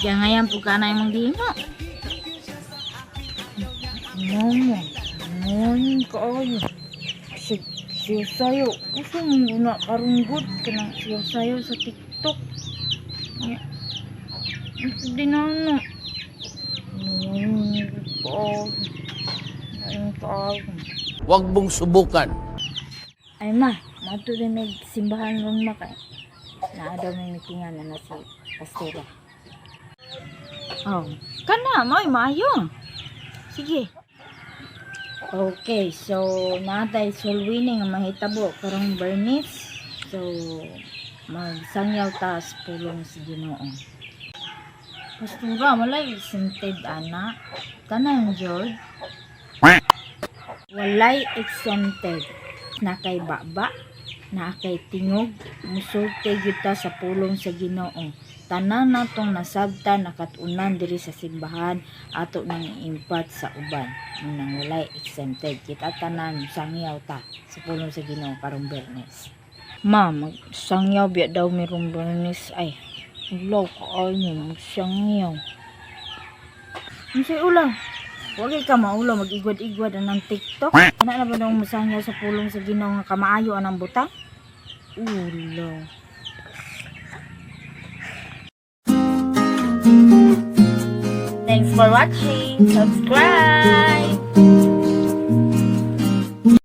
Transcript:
Jangan po ka na yung maghimo. Mama, ngayon kaayo. Siya sayo. Gusto mo na karunggot ka ng siya sayo sa TikTok. Ito din ano. Ngayon kaayo. Huwag mong subukan. Ay ma, mato rin may simbahan ron ma kay. Naa daw may mitingan na si Pastera. Oh, kana may maayo. Sige. Okay, so natay solwini nga mahitabo karong Bernice. So magsangyaw ta sa pulong si Ginoo. Pastura walay exempted ana. Tanan jud. Walay exempted. Na kay baba, na kay tingog, musulte gyud ta sa pulong sa Ginoo. Tanan natong nasabta nakatunan diri sa simbahan ato nang impat sa uban nang walay exempted. Kita tanan sangyaw ta sa pulong sa Ginoo karong Bernes. Ma, magsangyaw biya daw mirong Bernes ay. Ulaw ka ayo magsangyaw. Unsay ulaw? Wagi ka maulaw mag-igwad-igwad anang TikTok. Ana na ba daw masangyaw sa pulong sa Ginoo nga kamaayo anang butang? Ulaw. Thanks for watching. Subscribe.